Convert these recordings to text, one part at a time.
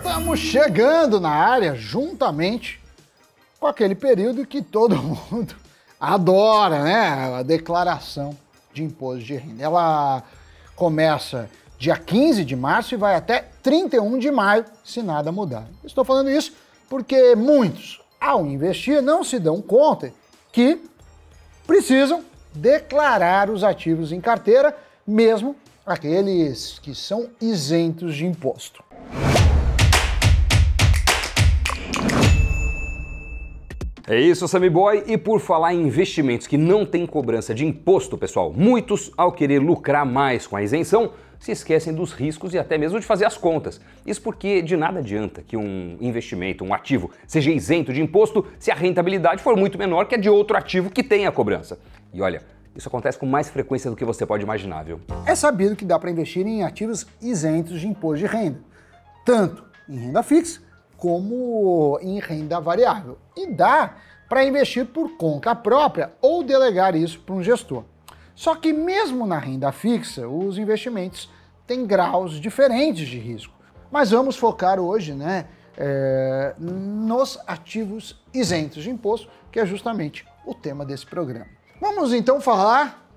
Estamos chegando na área juntamente com aquele período que todo mundo adora, né? A declaração de imposto de renda. Ela começa dia 15 de março e vai até 31 de maio, se nada mudar. Estou falando isso porque muitos, ao investir, não se dão conta que precisam declarar os ativos em carteira, mesmo aqueles que são isentos de imposto. É isso, Sammy Boy. E por falar em investimentos que não têm cobrança de imposto, pessoal, muitos, ao querer lucrar mais com a isenção, se esquecem dos riscos e até mesmo de fazer as contas. Isso porque de nada adianta que um investimento, um ativo, seja isento de imposto se a rentabilidade for muito menor que a de outro ativo que tem a cobrança. E olha, isso acontece com mais frequência do que você pode imaginar, viu? É sabido que dá para investir em ativos isentos de imposto de renda, tanto em renda fixa como em renda variável. E dá para investir por conta própria ou delegar isso para um gestor. Só que mesmo na renda fixa, os investimentos têm graus diferentes de risco. Mas vamos focar hoje, nos ativos isentos de imposto, que é justamente o tema desse programa. Vamos então falar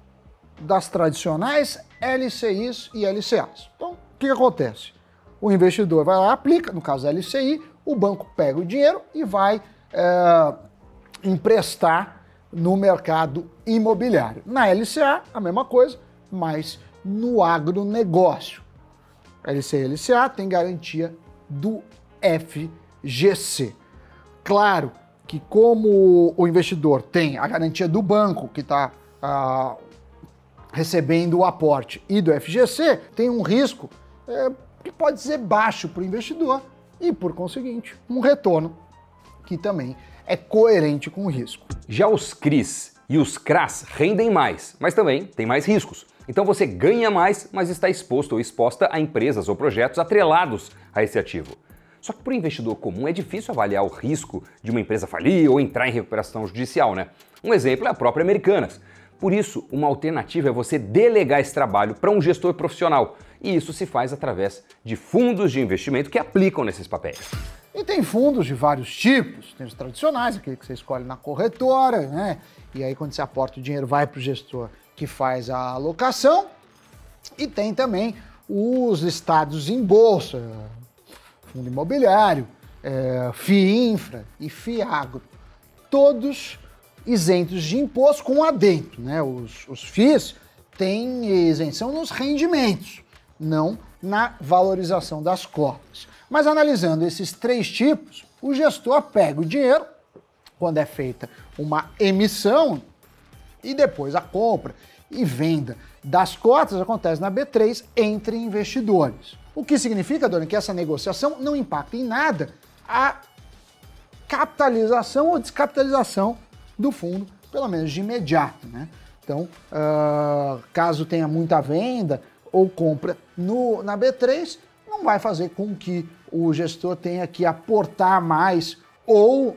das tradicionais LCIs e LCAs. Então, o que acontece? O investidor vai lá, aplica, no caso da LCI, o banco pega o dinheiro e vai emprestar no mercado imobiliário. Na LCA, a mesma coisa, mas no agronegócio. LCI e LCA tem garantia do FGC. Claro que como o investidor tem a garantia do banco que está recebendo o aporte e do FGC, tem um risco que pode ser baixo para o investidor e, por conseguinte, um retorno que também é coerente com o risco. Já os CRIs e os CRAs rendem mais, mas também tem mais riscos. Então você ganha mais, mas está exposto ou exposta a empresas ou projetos atrelados a esse ativo. Só que para o investidor comum é difícil avaliar o risco de uma empresa falir ou entrar em recuperação judicial, né? Um exemplo é a própria Americanas. Por isso, uma alternativa é você delegar esse trabalho para um gestor profissional. E isso se faz através de fundos de investimento que aplicam nesses papéis. E tem fundos de vários tipos, tem os tradicionais, aquele que você escolhe na corretora, né? E aí quando você aporta o dinheiro vai para o gestor que faz a alocação. E tem também os listados em bolsa, fundo imobiliário, FIINFRA e FIAGRO, todos isentos de imposto com adendo, né? Os FIIs têm isenção nos rendimentos, não na valorização das cotas. Mas analisando esses três tipos, o gestor pega o dinheiro, quando é feita uma emissão, e depois a compra e venda das cotas acontece na B3 entre investidores. O que significa, Dona, que essa negociação não impacta em nada a capitalização ou descapitalização do fundo, pelo menos de imediato, né? Então, caso tenha muita venda ou compra na B3, não vai fazer com que o gestor tenha que aportar mais ou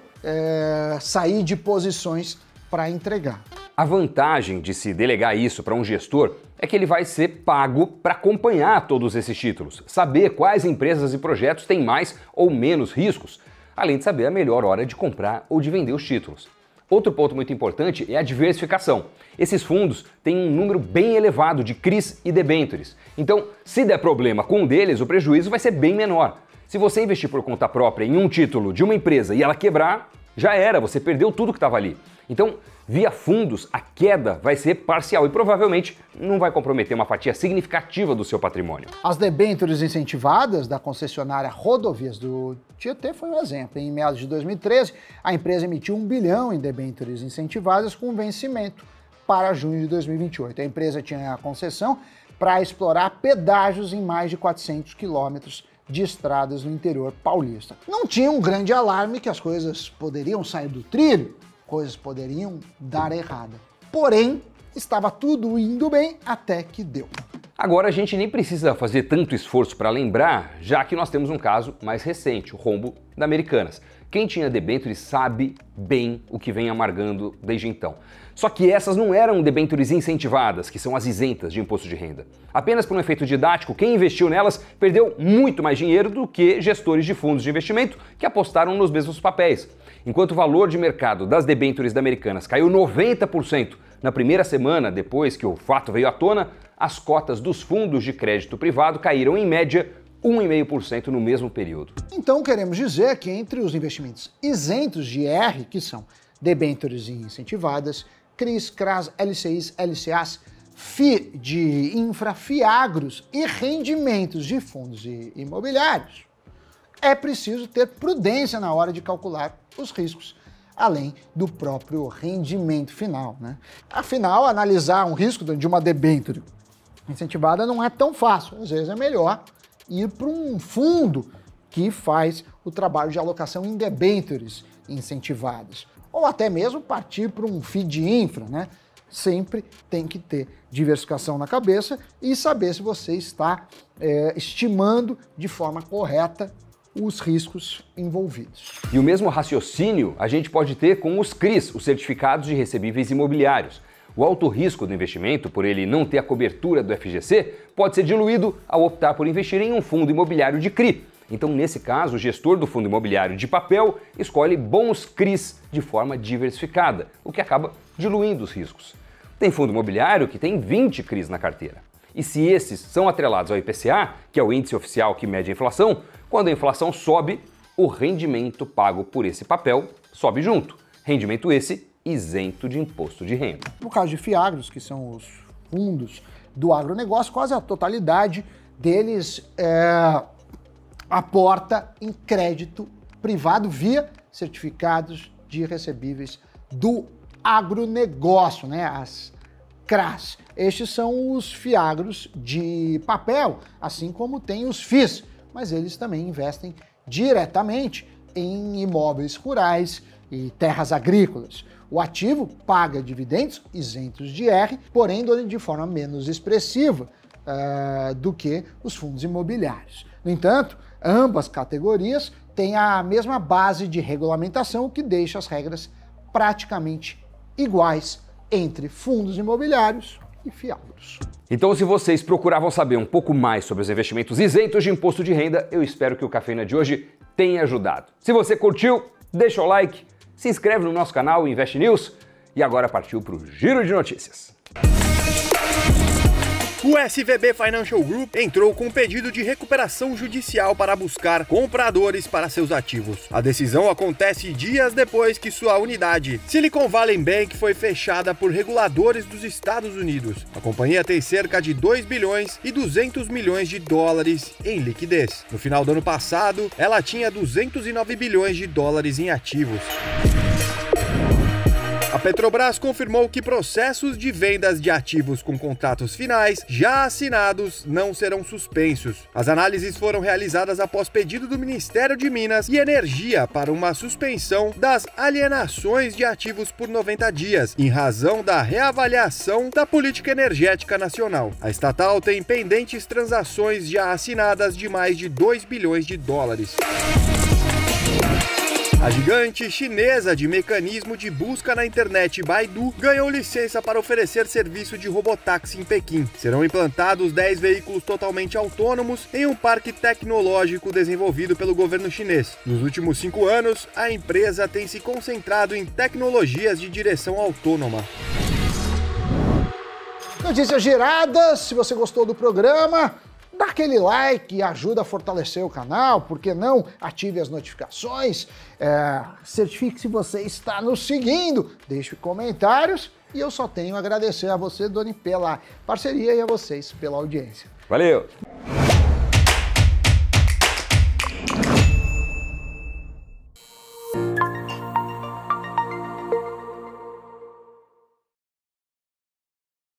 sair de posições para entregar. A vantagem de se delegar isso para um gestor é que ele vai ser pago para acompanhar todos esses títulos, saber quais empresas e projetos têm mais ou menos riscos, além de saber a melhor hora de comprar ou de vender os títulos. Outro ponto muito importante é a diversificação. Esses fundos têm um número bem elevado de CRIs e debêntures. Então, se der problema com um deles, o prejuízo vai ser bem menor. Se você investir por conta própria em um título de uma empresa e ela quebrar, já era, você perdeu tudo que estava ali. Então, via fundos, a queda vai ser parcial e provavelmente não vai comprometer uma fatia significativa do seu patrimônio. As debêntures incentivadas da concessionária Rodovias do Tietê foi um exemplo. Em meados de 2013, a empresa emitiu 1 bilhão em debêntures incentivadas com vencimento para junho de 2028. A empresa tinha a concessão para explorar pedágios em mais de 400 quilômetros de estradas no interior paulista. Não tinha um grande alarme que as coisas poderiam sair do trilho, coisas poderiam dar errada. Porém, estava tudo indo bem até que deu. Agora a gente nem precisa fazer tanto esforço para lembrar, já que nós temos um caso mais recente, o rombo da Americanas. Quem tinha debêntures sabe bem o que vem amargando desde então. Só que essas não eram debêntures incentivadas, que são as isentas de imposto de renda. Apenas por um efeito didático, quem investiu nelas perdeu muito mais dinheiro do que gestores de fundos de investimento que apostaram nos mesmos papéis. Enquanto o valor de mercado das debêntures da Americanas caiu 90% na primeira semana depois que o fato veio à tona, as cotas dos fundos de crédito privado caíram em média 1,5% no mesmo período. Então queremos dizer que entre os investimentos isentos de IR, que são debêntures incentivadas, CRIs, CRAs, LCIs, LCAs, FI de infra, FIAGROS e rendimentos de fundos imobiliários, é preciso ter prudência na hora de calcular os riscos, além do próprio rendimento final, né? Afinal, analisar um risco de uma debênture incentivada não é tão fácil. Às vezes é melhor ir para um fundo que faz o trabalho de alocação em debêntures incentivadas. Ou até mesmo partir para um FII de infra, né? Sempre tem que ter diversificação na cabeça e saber se você está estimando de forma correta os riscos envolvidos. E o mesmo raciocínio a gente pode ter com os CRIs, os certificados de recebíveis imobiliários. O alto risco do investimento, por ele não ter a cobertura do FGC, pode ser diluído ao optar por investir em um fundo imobiliário de CRI. Então, nesse caso, o gestor do fundo imobiliário de papel escolhe bons CRIs de forma diversificada, o que acaba diluindo os riscos. Tem fundo imobiliário que tem 20 CRIs na carteira. E se esses são atrelados ao IPCA, que é o índice oficial que mede a inflação, quando a inflação sobe, o rendimento pago por esse papel sobe junto. Rendimento esse isento de imposto de renda. No caso de FIAGROS, que são os fundos do agronegócio, quase a totalidade deles aporta em crédito privado via certificados de recebíveis do agronegócio, né? As CRAs. Estes são os FIAGROS de papel, assim como tem os FIIs, mas eles também investem diretamente em imóveis rurais e terras agrícolas. O ativo paga dividendos isentos de IR, porém de forma menos expressiva do que os fundos imobiliários. No entanto, ambas categorias têm a mesma base de regulamentação, o que deixa as regras praticamente iguais entre fundos imobiliários e FIAGROS. Então, se vocês procuravam saber um pouco mais sobre os investimentos isentos de imposto de renda, eu espero que o Cafeína de hoje tenha ajudado. Se você curtiu, deixa o like, se inscreve no nosso canal Invest News e agora partiu para o Giro de Notícias. O SVB Financial Group entrou com um pedido de recuperação judicial para buscar compradores para seus ativos. A decisão acontece dias depois que sua unidade, Silicon Valley Bank, foi fechada por reguladores dos Estados Unidos. A companhia tem cerca de 2 bilhões e 200 milhões de dólares em liquidez. No final do ano passado, ela tinha 209 bilhões de dólares em ativos. A Petrobras confirmou que processos de vendas de ativos com contratos finais já assinados não serão suspensos. As análises foram realizadas após pedido do Ministério de Minas e Energia para uma suspensão das alienações de ativos por 90 dias, em razão da reavaliação da política energética nacional. A estatal tem pendentes transações já assinadas de mais de 2 bilhões de dólares. A gigante chinesa de mecanismo de busca na internet Baidu ganhou licença para oferecer serviço de robotáxi em Pequim. Serão implantados 10 veículos totalmente autônomos em um parque tecnológico desenvolvido pelo governo chinês. Nos últimos 5 anos, a empresa tem se concentrado em tecnologias de direção autônoma. Notícias giradas, se você gostou do programa, dá aquele like e ajuda a fortalecer o canal, por que não? Ative as notificações, certifique se você está nos seguindo, deixe comentários e eu só tenho a agradecer a você, Doni, pela parceria e a vocês pela audiência. Valeu!